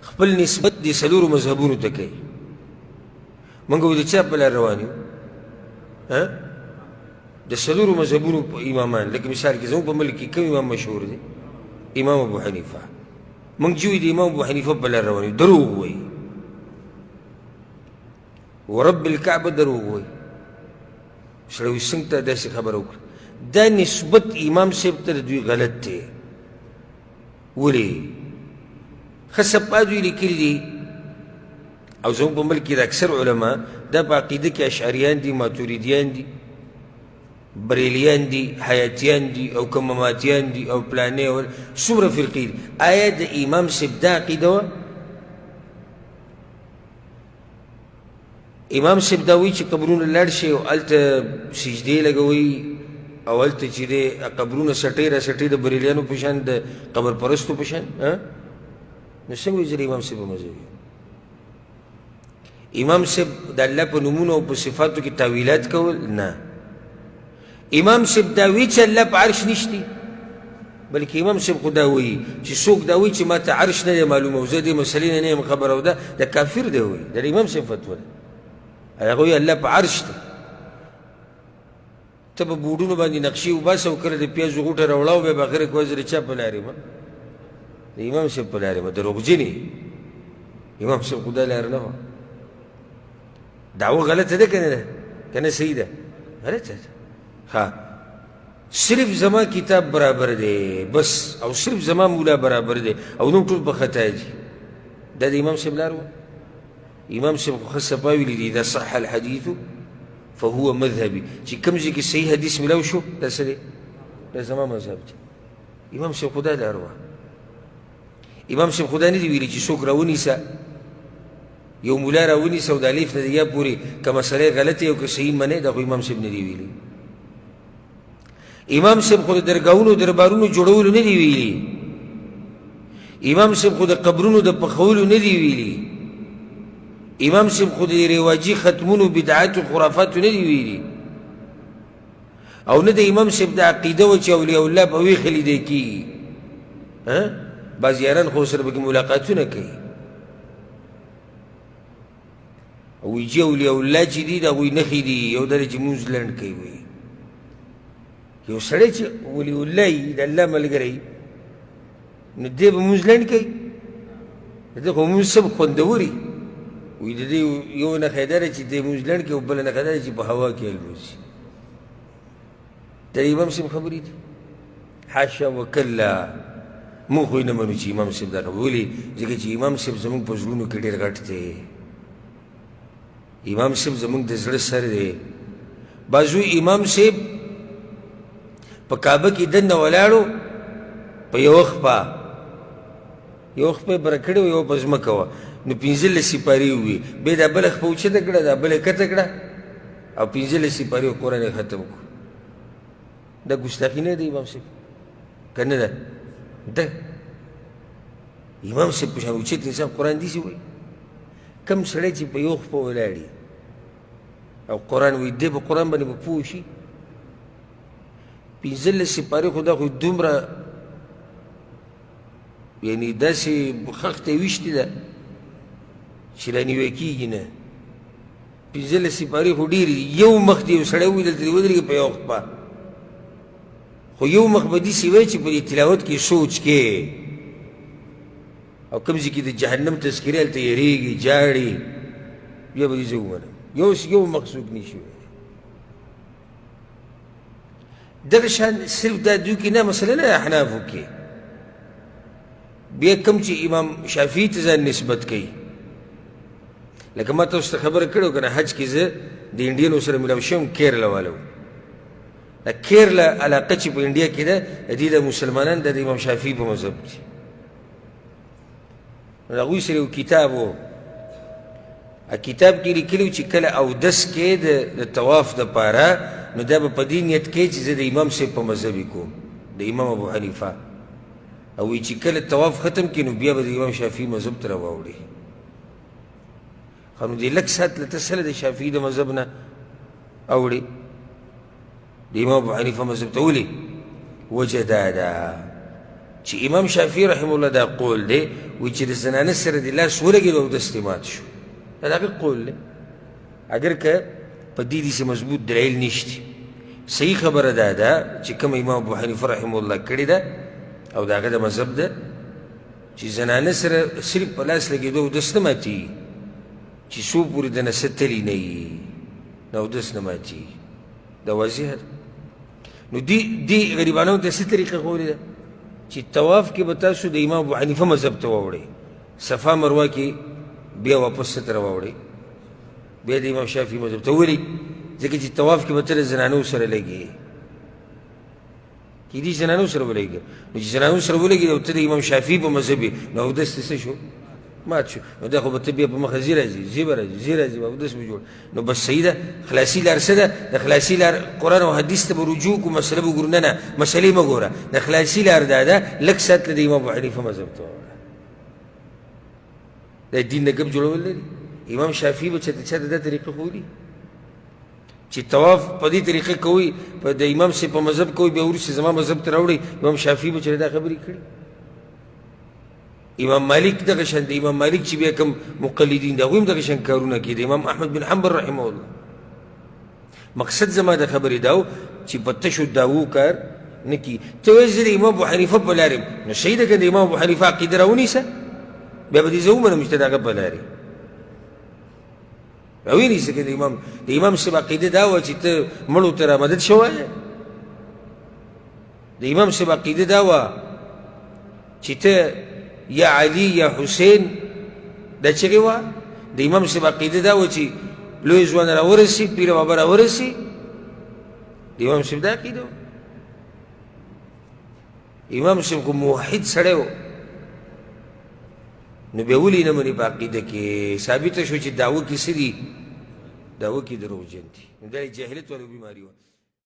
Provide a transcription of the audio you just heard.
خپل نسبت دې څلورو مذهبونو ته کوي. موږ وایو د چا په لار روان یو؟ د څلورو مذهبونو امامان. لکه مثال کې زموږ په ملک کې کوم امام مشهور دی؟ امام ابو حنیفه. موږ چې وایو د امام ابو حنیفه په لار روان یو، دروغ وایي، ورب الکعبه دروغ وایي. سړی وایي څنګه ته داسې خبره وکړه؟ دا نسبت امام صاحب ته د دوی غلط دی. ولې؟ ښه صفات دوی لیکلي دي، او زموږ په ملک کې د اکثر علما دا په عقیده کې اشعریان دي، ماتوریدیان دي، بریلیان دي، حیاتیان دي، او که مماتیان دي، او پلانې او څومره فرقې دي. آیا د امام صاحب دا عقیده وه؟ امام صاحب دا وایي چې قبرونه لاړ شي او هلته سجدې لګوئ، او هلته چې دی قبرونه سټۍ را سټۍ د بریلیانو په شان، د قبر پرستو په شان. نو څنګه وایي چې د امام صاحب په مذهب وي؟ امام صاحب د الله په نومونو او په صفاتو کې تاویلات کول نه. امام صاحب دا وایي چې الله په عرش نشتی، بلکې امام صاحب خو دا وایي چې څوک دا وایي چې ما ته عرش نه دی معلومه او زه دې مسلې نه یم خبر، او دا کافر دی وایي. دا د امام صاحب فتوا ده. هغه وایي الله په عرش دی. ته په بوډونو باندې نقشې وباسه او کله د پیازو غوټه راوړه، بیا به اخره کې وایي زه د چا په لار یم؟ د امام صاحب په لار یم. دروغجن یې. امام صاحب خو دا لار نه وه. دعوه غلطه ده که نه ده؟ که نه صحیح ده؟ غلطه ده. ها صرف زما کتاب برابر دی بس، او صرف زما مولا برابر دی، او نور ټول په خطا دي. دا د امام صاحب لار وه؟ امام صاحب خو ښه صفا ویلي دي: اذا صح الحديث فهو مذهبي. چې کوم ځای کې صحیح حدیث ملاو شو دا څه دی؟ دا زما مذهب دی. امام صاحب خو دا لار وه. امام صاحب خو دا نه دي ویلي چې څوک راونیسه، یو مولا راونیسه او د الف نه د یا پورې که مسلې غلطې او که صحیح منې، دا خو امام صاحب نه دي ویلي. امام صاحب خو د درګاهونو دربارونو جوړولو نه دي ویلي. امام صاحب خو د قبرونو د پخولو نه دي ویلي. امام صاحب خو د رواجي ختمونو بدعاتو خرافاتو نه دي ویلي. او نه د امام صاحب د عقیده وه چې اولیاء الله په ویښه لیدی کېږي. بعض یاران خو سره پکې ملاقاتونه کوي او وایي چې اولیاء الله چې دي د هغوی نښې دي، یو دا دی چې مونځ لنډ کوي. وایي یو سړی چې ولی الله وي، د الله ملګری، نو دی به مونځ لنډ کوي؟ د ده خو مونځ سب خوندور وي. وایي د دې یو نښه دا ده چې دی مونځ لنډ کوي، او بله نښه دا ده چې په هوا کې الوځي. دا د امام صاحب خبرې دي؟ حاشا وکلا. موږ خو یې نه منو چې امام صاحب دا خبرې. ولې؟ ځکه چې امام صاحب زموږ په زړونو کې ډېر غټ دی. امام صاحب زموږ د زړه سر دی. بعض وایي امام صاحب په کعبه کې دننه ولاړو، په یوه خپه یې بره کړې وه، یوه په ځمکه وه، نو 15 سپارې ووي. بیا دا بله خپه اوچته کړه، دا بله یې کته کړه، او 15 سپارې و قرآن یې ختم کړو. دا ګستاخي نه ده امام صاحب؟ که نه ده؟ ده امام صاحب په شان اوچت انسان قرآن داسې وایي؟ کم سړی چې په یو خپه ولاړي او قرآن وایي، دی په قرآن باندې به پوه شي؟ 15 سپارې خو دا خو دومره یعنې داسې خښته ویشتې ده چې لا نیوی کېږي نه. 15 سپارې خو ډېرې دي. یو مخ دې یو سړی ووایي دلته دې ودرېږي په یو خپه، خو یو مخ به داسې وایي چې په دې تلاوت کې سوچ کې، او کوم ځای کې د جهنم تذکرې هلته یېرېږي جاړي، بیا به دې زه ومنم. یو مخ څوک نشي ویلی. دغه شان صرف دا دوی کې نه، مسله نه احنافو کې. بیا کوم چې امام شافعي ته ځان نسبت کوي، لکه ما تاسو ته خبره کړې وه که نه، حج کې زه د انډیانو سره ملاو شوم، کیرلا والا و. دا کیرلا علاقه چې په انډیا کې ده، د دې د مسلمانان د امام شافعي په مذهب دي. نو د هغوی سره یو کتاب و، کتاب کې لیکلي و چې کله اودس کې د طواف دپاره، نو دا به په دې نیت کوي چې زه د امام صاحب په مذهب یې کوم، د امام ابو حنیفه. او وایي چې کله طواف ختم کړي نو بیا به د امام شافعي مذهب ته راواوړي. خو نو دې لږ ساعت له ته سله د شافعي د مذهب نه اوړي د امام ابو حنیفه مذهب ته. ولې؟ وجه دا ده چې امام شافعي رحمه الله دا قول دی، وایي چې د زنانه سره دې لاس ولګېد او اودس دې مات شو دا د هغې قول دی اگر که په دې داسې مضبوط دلیل نشته صحیح خبره دا ده چې کوم امام ابو حنیفه رحمه الله کړې ده او د هغه د مذهب ده چې زنانه سره صرف په لاس لګېدو اودس نه ماتېږي چې څو پورې د نسه تلي نه وي نو اودس نه ماتېږي دا واضح ده نو دې غریبانو ته څه طریقه ښودې ده چې طواف کې به تاسو د امام ابو حنیفه مذهب ته واوړئ صفا مروه کې بیا واپس څه ته راواوړئ بیا د امام شافعي مذهب ته ولې ځکه چې طواف کې به ته د زنانو سره لګي کېدای زنانو سره ولګي نو چې زنانو سره ولګي او ته د امام شافعي په مذهب یې نو اودس دې څه شو مات شو نو دا خو به ته بیا په مخه ځي راځي ځي به راځي ځي راځي اودس به جوړ نو بس صحیح ده خلاصي لار څه ده د خلاصي لار قرآن او حدیث ته به رجوع کړو مسله به ګورو نه نه مسلې مه ګوره د خلاصي لار دا ده لږ ساعت له د امام ابو حنیفه مذهب ته ووړه دا دین نه ګپ جوړول لري امام شافعي به چاته چاته دا طریقه ښودي چې طواف په دې طریقه کوئ په د امام صاحب په مذهب کوئ بیا وروسته زما مذهب ته راوړئ امام شافعي به چېرې دا خبرې کړي امام مالک دغه شان د امام مالک چې بیا کوم مقلدین دي هغوی هم دغه شان کارونه کوي د امام احمد بن حنبل رحمه الله مقصد زما د خبرې دا و چې په تشو داوو کار نه کي ته وایې زه د امام ابو حنیفه په لار یم نو صحیح ده که د امام ابو حنیفه عقیده راونیسه بیا به دې زه ومنم چې ته د هغه په لار یې راونیسه که د امام صاحب عقیده دا وه چې ته مړو ته رامدد شوی د امام صاحب عقیده دا وه چې ته یا علی یا حسین دا چغې وه د امام صاحب عقیده دا وه چې لوی ځوان راورسي پیر بابا راورسي د امام صاحب دا عقیده وه امام صاحب خو موحد سړی و نو بیا ولې نه منې په عقیده کې ثابته شو چې دعوه کې څه دي دعوه کې دروغجن دي نو دا یې جاهلیت والا بیماري وه